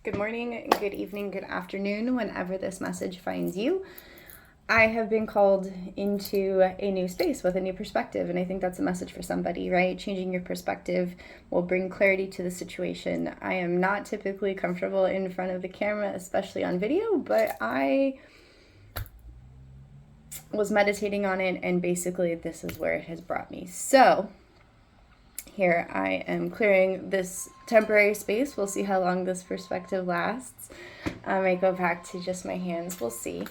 good morning, good evening, good afternoon, whenever this message finds you. I have been called into a new space with a new perspective, and I think that's a message for somebody, right? Changing your perspective will bring clarity to the situation. I am not typically comfortable in front of the camera, especially on video, but I was meditating on it, and basically this is where it has brought me. So here I am clearing this temporary space. We'll see how long this perspective lasts. I might go back to just my hands. We'll see.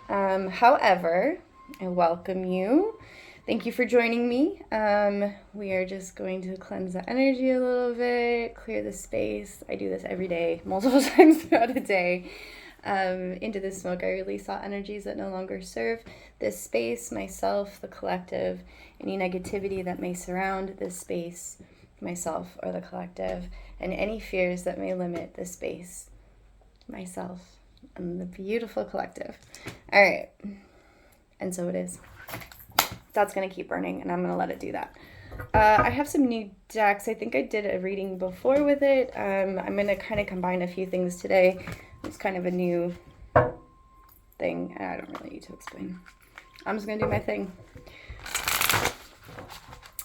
However, I welcome you. Thank you for joining me. We are just going to cleanse the energy a little bit, clear the space. I do this every day, multiple times throughout a day. Into the smoke, I release all energies that no longer serve this space, myself, the collective, any negativity that may surround this space, myself, or the collective, and any fears that may limit this space, myself, and the beautiful collective. All right. And so it is. That's going to keep burning, and I'm going to let it do that. I have some new decks. I think I did a reading before with it. I'm going to kind of combine a few things today. It's kind of a new thing, and I don't really need to explain. I'm just going to do my thing.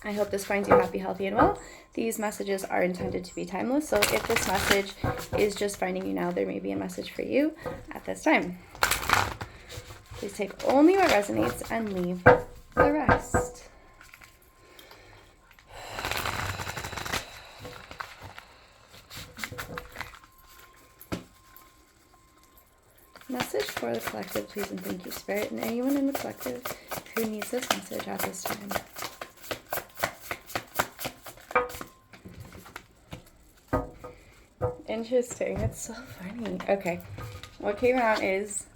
I hope this finds you happy, healthy, and well. These messages are intended to be timeless, so if this message is just finding you now, there may be a message for you at this time. Please take only what resonates and leave the rest. Message for the collective, please and thank you, Spirit, and anyone in the collective who needs this message at this time. Interesting. It's so funny. Okay. What came out is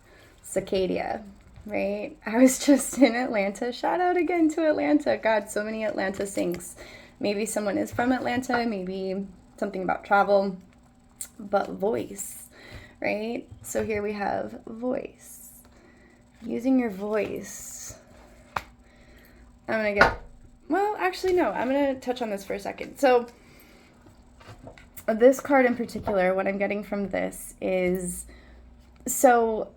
cicada, right? I was just in Atlanta. Shout out again to Atlanta. God, so many Atlanta sinks. Maybe someone is from Atlanta. Maybe something about travel. But voice, right? So here we have voice. Using your voice. I'm going to get... Well, actually, no. I'm going to touch on this for a second. So this card in particular, what I'm getting from this is, so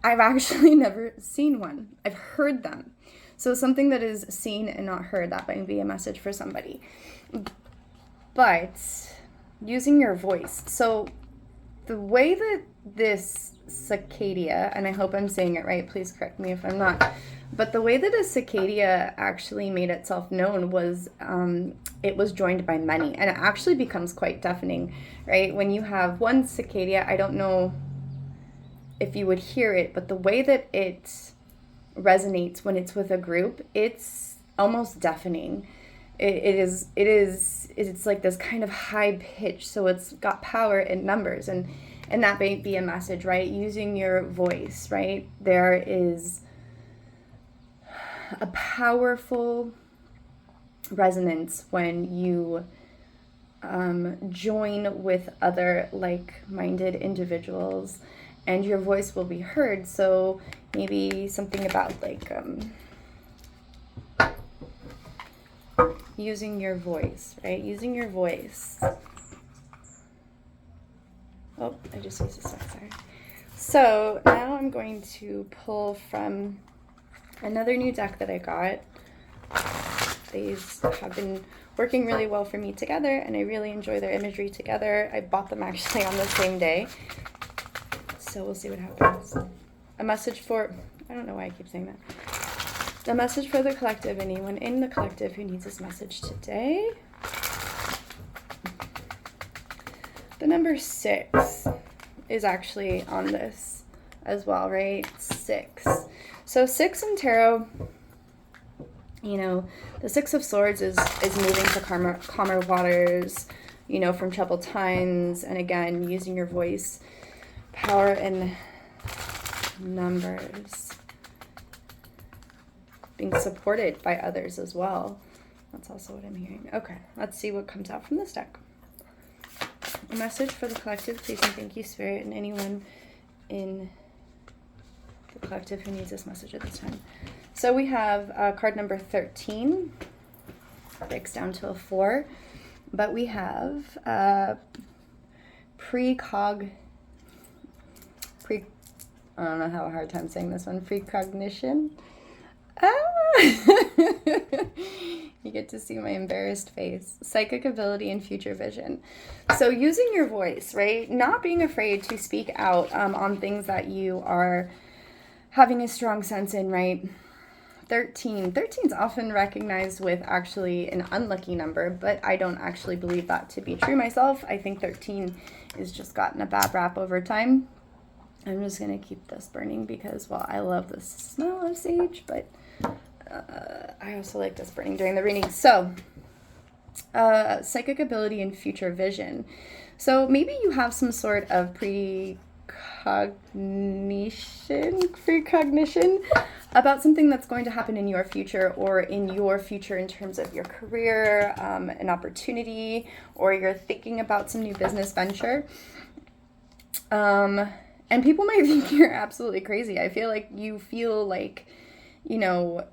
I've actually never seen one. I've heard them. So something that is seen and not heard, that might be a message for somebody. But using your voice. So the way that this cicada, and I hope I'm saying it right, please correct me if I'm not, but the way that a cicada actually made itself known was it was joined by many, and it actually becomes quite deafening, right? When you have one cicada, I don't know if you would hear it, but the way that it resonates when it's with a group, it's almost deafening. It's like this kind of high pitch, so it's got power in numbers, and that may be a message, right? Using your voice, right? There is a powerful resonance when you join with other like-minded individuals, and your voice will be heard. So maybe something about using your voice, right? Using your voice. Oh, I just used a sweat, sorry. So now I'm going to pull from another new deck that I got. These have been working really well for me together, and I really enjoy their imagery together. I bought them actually on the same day. So we'll see what happens. A message for, I don't know why I keep saying that. A message for the collective, anyone in the collective who needs this message today. The number 6 is actually on this as well, right? 6. So 6 in tarot, you know, the 6 of Swords is moving to calmer waters, you know, from troubled times. And again, using your voice, power in numbers. Being supported by others as well. That's also what I'm hearing. Okay, let's see what comes out from this deck. A message for the collective, please and thank you, Spirit, and anyone in the collective who needs this message at this time. So we have card number 13, breaks down to a 4, but we have I don't know, how a hard time saying this one, precognition. Ah! You get to see my embarrassed face. Psychic ability and future vision. So using your voice, right? Not being afraid to speak out on things that you are having a strong sense in, right? 13 is often recognized with actually an unlucky number, but I don't actually believe that to be true myself. I think 13 has just gotten a bad rap over time. I'm just going to keep this burning because, well, I love the smell of sage, but I also like this burning during the reading. So, psychic ability and future vision. So maybe you have some sort of precognition about something that's going to happen in your future, or in your future in terms of your career, an opportunity, or you're thinking about some new business venture. And people might think you're absolutely crazy. I feel like you feel like, you know,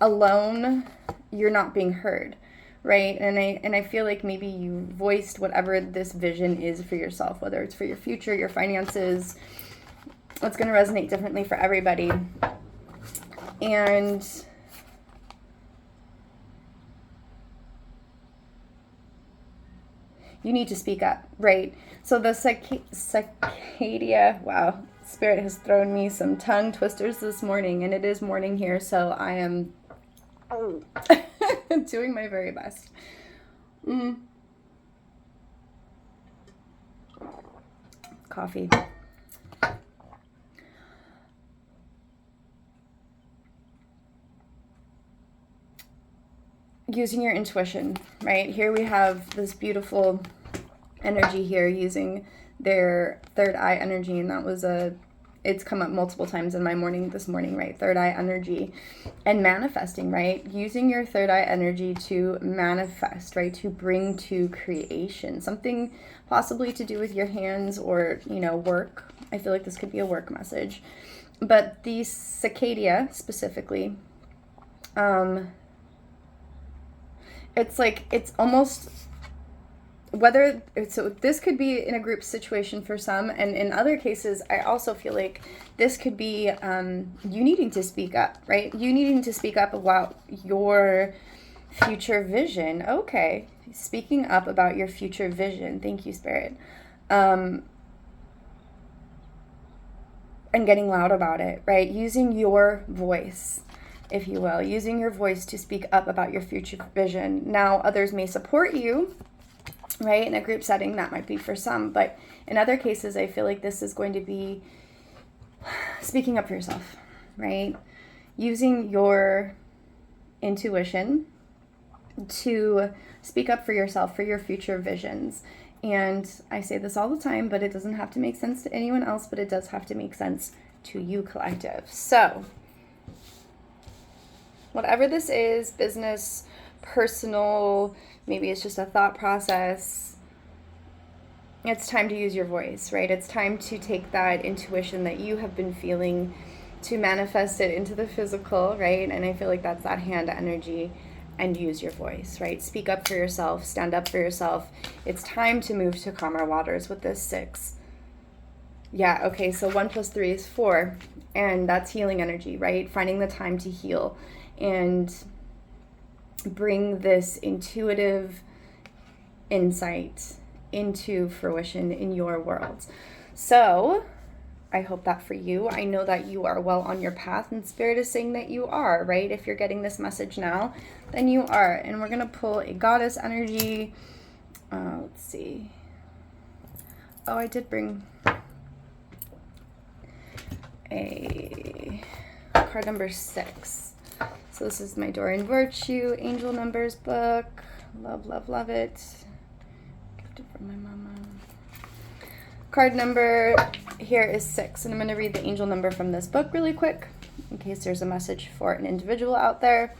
alone, you're not being heard, right? And I feel like maybe you voiced whatever this vision is for yourself, whether it's for your future, your finances. It's going to resonate differently for everybody. And you need to speak up, right? So the cicada, wow, Spirit has thrown me some tongue twisters this morning, and it is morning here, so I am doing my very best. Coffee. Using your intuition, right? Here we have this beautiful energy here using their third eye energy, and that was it's come up multiple times in my morning this morning, right? Third eye energy and manifesting, right? Using your third eye energy to manifest, right? To bring to creation, something possibly to do with your hands or, you know, work. I feel like this could be a work message. But the cicada specifically, it's like, it's almost, so this could be in a group situation for some, and in other cases, I also feel like this could be you needing to speak up, right? You needing to speak up about your future vision. Okay, speaking up about your future vision. Thank you, Spirit. And getting loud about it, right? Using your voice, if you will, using your voice to speak up about your future vision. Now, others may support you, right? In a group setting, that might be for some, but in other cases, I feel like this is going to be speaking up for yourself, right? Using your intuition to speak up for yourself, for your future visions. And I say this all the time, but it doesn't have to make sense to anyone else, but it does have to make sense to you, collective. So whatever this is, business, personal, maybe it's just a thought process, it's time to use your voice, right? It's time to take that intuition that you have been feeling to manifest it into the physical, right? And I feel like that's that hand energy, and use your voice, right? Speak up for yourself, stand up for yourself. It's time to move to calmer waters with this 6. Yeah, okay, so 1 + 3 is 4, and that's healing energy, right? Finding the time to heal and bring this intuitive insight into fruition in your world. So I hope that for you. I know that you are well on your path, and Spirit is saying that you are, right? If you're getting this message now, then you are. And we're going to pull a goddess energy. Let's see. Oh, I did bring a card number 6. So this is my Dorian Virtue Angel Numbers book. Love, love, love it. Gifted from my mama. Card number here is 6, and I'm going to read the angel number from this book really quick in case there's a message for an individual out there.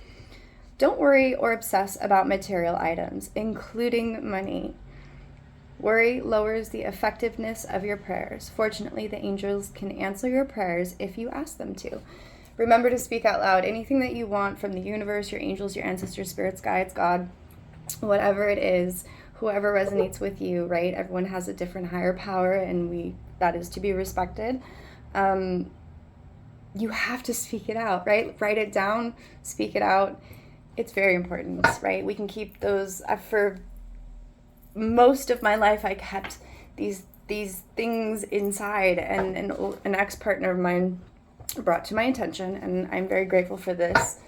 Don't worry or obsess about material items, including money. Worry lowers the effectiveness of your prayers. Fortunately, the angels can answer your prayers if you ask them to. Remember to speak out loud anything that you want from the universe, your angels, your ancestors, spirits, guides, God, whatever it is, whoever resonates with you, right? Everyone has a different higher power, and that is to be respected. You have to speak it out, right? Write it down, speak it out. It's very important, right? We can keep those. For most of my life, I kept these things inside, and an ex-partner of mine brought to my attention, and I'm very grateful for this.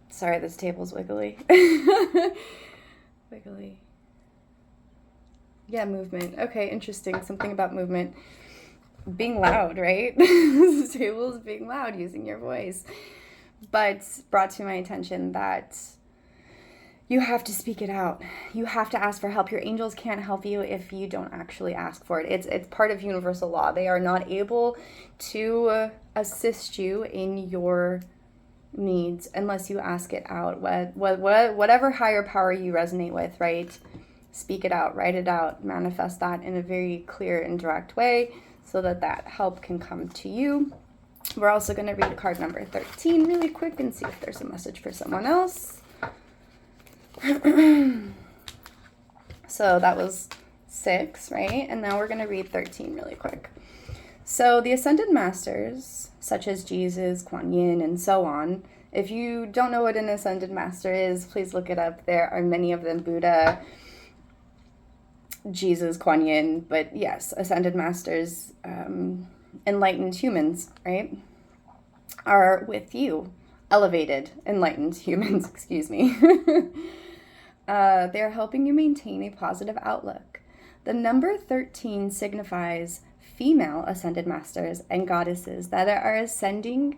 Sorry, this table's wiggly. Wiggly. Yeah, movement. Okay, interesting. Something about movement. Being loud, right? This table is being loud, using your voice. But brought to my attention that you have to speak it out. You have to ask for help. Your angels can't help you if you don't actually ask for it. It's part of universal law. They are not able to assist you in your needs unless you ask it out. Whatever higher power you resonate with, right? Speak it out, write it out, manifest that in a very clear and direct way so that help can come to you. We're also going to read card number 13 really quick and see if there's a message for someone else. So that was 6, right? And now we're going to read 13 really quick. So the Ascended Masters, such as Jesus, Kuan Yin, and so on. If you don't know what an Ascended Master is, please look it up. There are many of them. Buddha, Jesus, Kuan Yin, but yes, Ascended Masters, enlightened humans, right, are with you. Elevated, enlightened humans, excuse me. They're helping you maintain a positive outlook. The number 13 signifies female Ascended Masters and goddesses that are assisting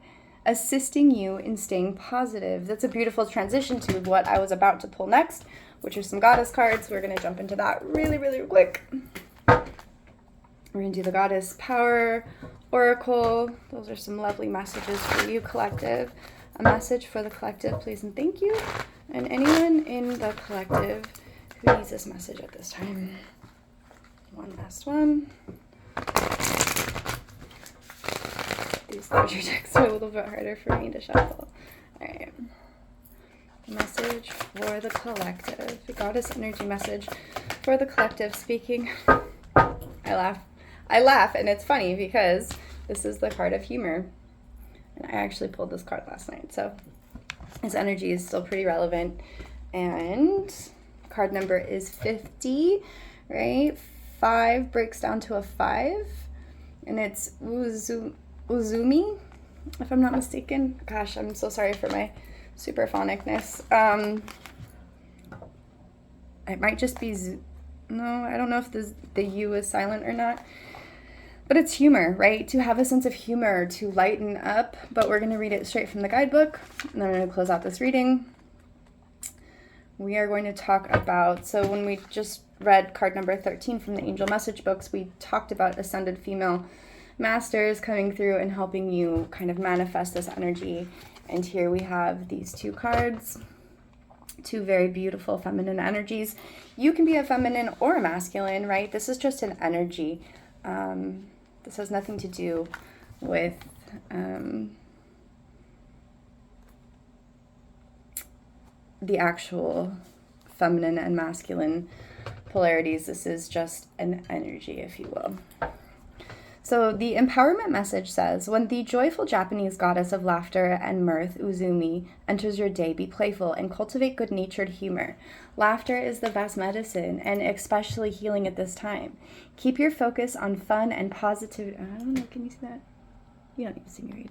you in staying positive. That's a beautiful transition to what I was about to pull next, which are some goddess cards. We're going to jump into that really, really quick. We're going to do the Goddess Power Oracle. Those are some lovely messages for you, collective. A message for the collective, please and thank you. And anyone in the collective who needs this message at this time. One last one. These larger decks are a little bit harder for me to shuffle. All right. Message for the collective. The goddess energy message for the collective speaking. I laugh, and it's funny because this is the card of humor. And I actually pulled this card last night, so this energy is still pretty relevant. And card number is 50, right? 5 breaks down to a 5, and it's Uzumi, if I'm not mistaken. Gosh, I'm so sorry for my super phonicness. It might just be no, I don't know if the U is silent or not. But it's humor, right? To have a sense of humor, to lighten up. But we're going to read it straight from the guidebook. And then I'm going to close out this reading. We are going to talk about, so when we just read card number 13 from the Angel Message books, we talked about Ascended Female Masters coming through and helping you kind of manifest this energy. And here we have these 2 cards. 2 very beautiful feminine energies. You can be a feminine or a masculine, right? This is just an energy. This has nothing to do with the actual feminine and masculine polarities. This is just an energy, if you will. So the empowerment message says, when the joyful Japanese goddess of laughter and mirth, Uzumi, enters your day, be playful and cultivate good-natured humor. Laughter is the best medicine, and especially healing at this time. Keep your focus on fun and positivity. I don't know, can you see that? You don't need to see me read.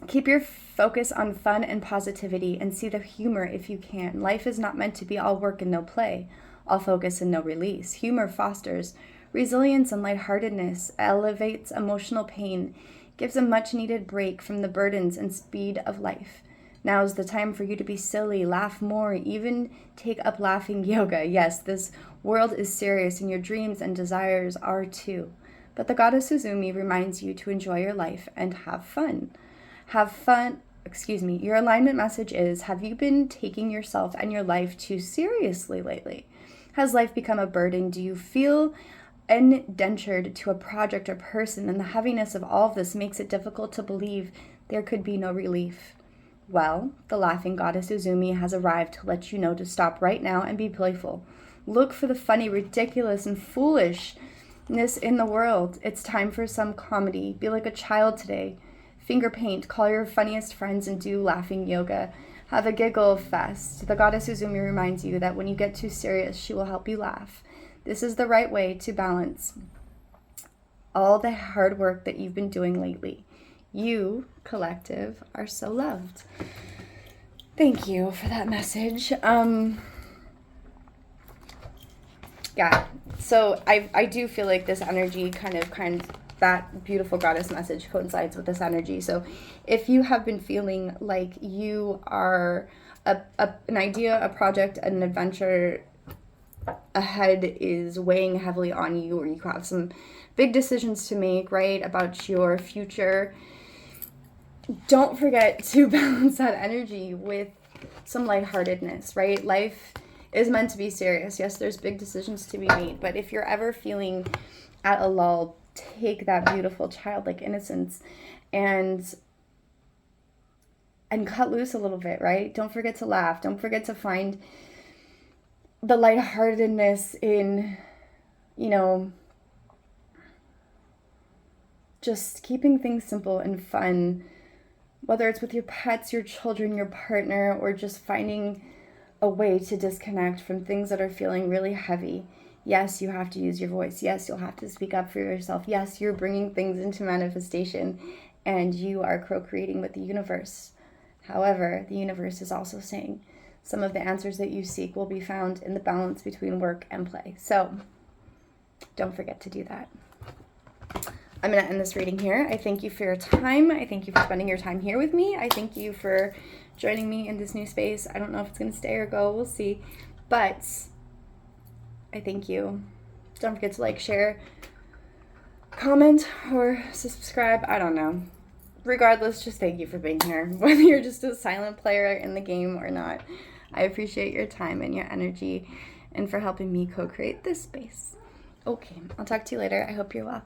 Keep your focus on fun and positivity and see the humor if you can. Life is not meant to be all work and no play, all focus and no release. Humor fosters resilience and lightheartedness, elevates emotional pain, gives a much-needed break from the burdens and speed of life. Now is the time for you to be silly, laugh more, even take up laughing yoga. Yes, this world is serious and your dreams and desires are too. But the goddess Uzumi reminds you to enjoy your life and have fun. Your alignment message is, have you been taking yourself and your life too seriously lately? Has life become a burden? Do you feel indentured to a project or person, and the heaviness of all of this makes it difficult to believe there could be no relief? Well, the laughing goddess Uzumi has arrived to let you know to stop right now and be playful. Look for the funny, ridiculous, and foolishness in the world. It's time for some comedy. Be like a child today. Finger paint, call your funniest friends, and do laughing yoga. Have a giggle fest. The goddess Uzumi reminds you that when you get too serious, she will help you laugh. This is the right way to balance all the hard work that you've been doing lately. You, collective, are so loved. Thank you for that message. Yeah, so I do feel like this energy kind of that beautiful goddess message coincides with this energy. So if you have been feeling like you are an idea, a project, an adventure ahead is weighing heavily on you, or you have some big decisions to make, right, about your future, don't forget to balance that energy with some lightheartedness, right? Life is meant to be serious. Yes, there's big decisions to be made, but if you're ever feeling at a lull, take that beautiful childlike innocence and cut loose a little bit, right? Don't forget to laugh. Don't forget to find the lightheartedness in, just keeping things simple and fun, whether it's with your pets, your children, your partner, or just finding a way to disconnect from things that are feeling really heavy. Yes, you have to use your voice. Yes, you'll have to speak up for yourself. Yes, you're bringing things into manifestation and you are co-creating with the universe. However, the universe is also saying some of the answers that you seek will be found in the balance between work and play. So don't forget to do that. I'm going to end this reading here. I thank you for your time. I thank you for spending your time here with me. I thank you for joining me in this new space. I don't know if it's going to stay or go. We'll see. But I thank you. Don't forget to like, share, comment, or subscribe. I don't know. Regardless, just thank you for being here. Whether you're just a silent player in the game or not, I appreciate your time and your energy and for helping me co-create this space. Okay, I'll talk to you later. I hope you're well.